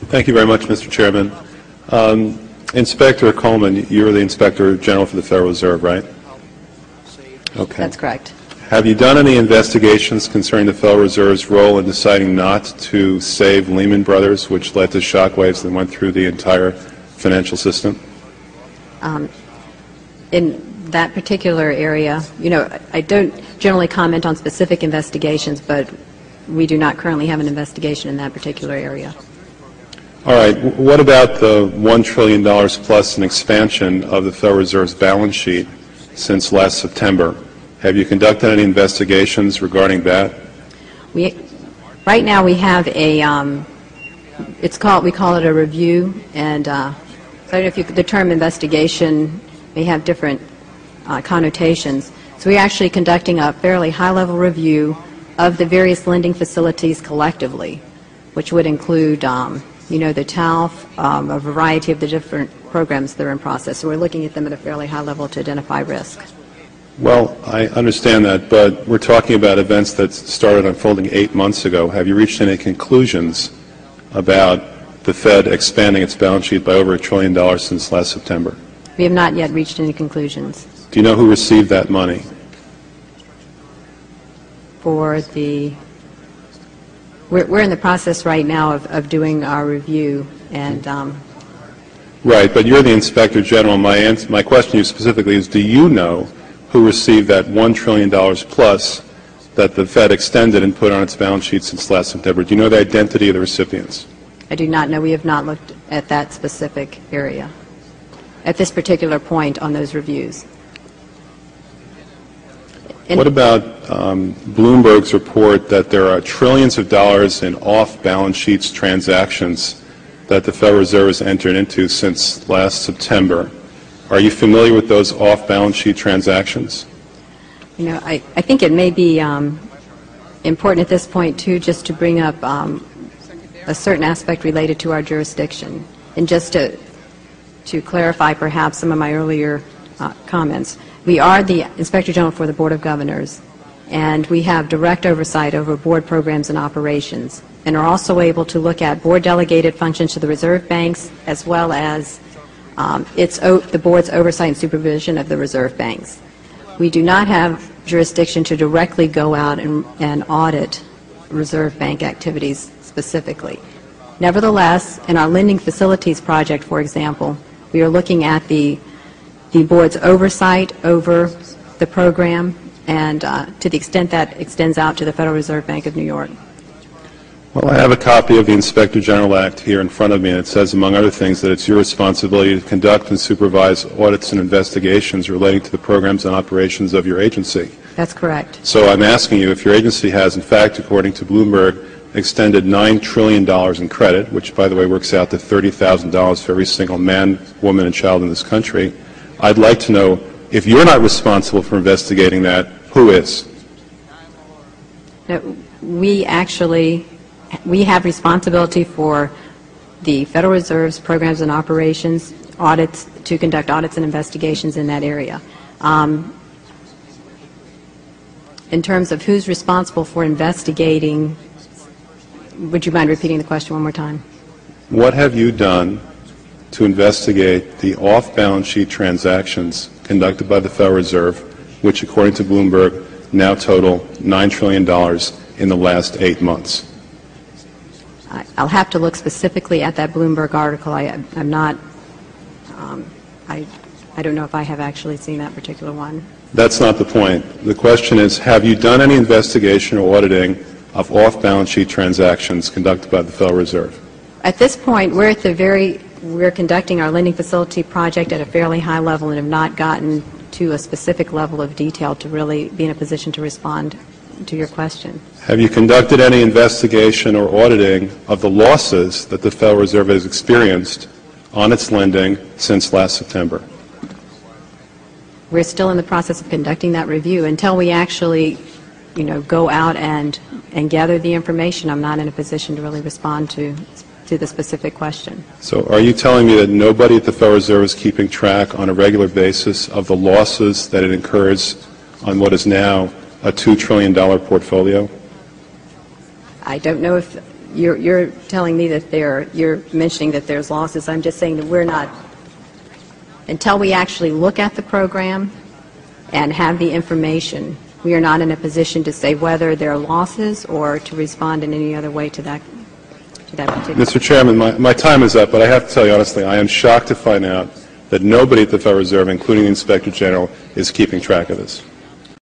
Thank you very much, Mr. Chairman. Inspector Coleman, you're the Inspector General for the Federal Reserve, right? Okay. That's correct. Have you done any investigations concerning the Federal Reserve's role in deciding not to save Lehman Brothers, which led to shockwaves that went through the entire financial system? In that particular area, I don't generally comment on specific investigations, but we do not currently have an investigation in that particular area. All right. What about the $1 trillion plus in expansion of the Federal Reserve's balance sheet since last September? Have you conducted any investigations regarding that? Right now we have a, we call it a review, and so I don't know if the term investigation may have different connotations. So we're actually conducting a fairly high-level review of the various lending facilities collectively, which would include, the TALF, a variety of the different programs that are in process. So we're looking at them at a fairly high level to identify risk. Well, I understand that, but we're talking about events that started unfolding 8 months ago. Have you reached any conclusions about the Fed expanding its balance sheet by over $1 trillion since last September? We have not yet reached any conclusions. Do you know who received that money? For the, we're in the process right now of doing our review, and right, but you're the Inspector General. My question to you specifically is, do you know who received that $1 trillion plus that the Fed extended and put on its balance sheet since last September? Do you know the identity of the recipients? I do not know. We have not looked at that specific area at this particular point on those reviews. What about Bloomberg's report that there are trillions of dollars in off-balance sheets transactions that the Federal Reserve has entered into since last September? Are you familiar with those off-balance sheet transactions? I think it may be important at this point, too, just to bring up a certain aspect related to our jurisdiction. And just to clarify perhaps some of my earlier comments, we are the Inspector General for the Board of Governors, and we have direct oversight over board programs and operations, and are also able to look at board-delegated functions to the reserve banks, as well as the board's oversight and supervision of the reserve banks. We do not have jurisdiction to directly go out and audit reserve bank activities specifically. Nevertheless, in our lending facilities project, for example, we are looking at the board's oversight over the program, and to the extent that extends out to the Federal Reserve Bank of New York. Well, I have a copy of the Inspector General Act here in front of me, and it says, among other things, that it's your responsibility to conduct and supervise audits and investigations relating to the programs and operations of your agency. That's correct. So I'm asking you if your agency has, in fact, according to Bloomberg, extended $9 trillion in credit, which, by the way, works out to $30,000 for every single man, woman, and child in this country. I'd like to know, if you're not responsible for investigating that, who is? We have responsibility for the Federal Reserve's programs and operations, audits, to conduct audits and investigations in that area. In terms of who's responsible for investigating, would you mind repeating the question one more time? What have you done to investigate the off-balance sheet transactions conducted by the Federal Reserve, which, according to Bloomberg, now total $9 trillion in the last 8 months? I'll have to look specifically at that Bloomberg article. I'm not, I don't know if I have actually seen that particular one. That's not the point. The question is, have you done any investigation or auditing of off-balance sheet transactions conducted by the Federal Reserve? At this point, we're conducting our lending facility project at a fairly high level and have not gotten to a specific level of detail to really be in a position to respond to your question. Have you conducted any investigation or auditing of the losses that the Federal Reserve has experienced on its lending since last September? We're still in the process of conducting that review. Until we actually, go out and gather the information, I'm not in a position to really respond to the specific question. So are you telling me that nobody at the Federal Reserve is keeping track on a regular basis of the losses that it incurs on what is now a $2 trillion portfolio? I don't know if you're telling me that you're mentioning that there's losses. I'm just saying that we're not, until we actually look at the program and have the information, we are not in a position to say whether there are losses or to respond in any other way to that particular. Mr. Chairman, my time is up, but I have to tell you honestly, I am shocked to find out that nobody at the Federal Reserve, including the Inspector General, is keeping track of this.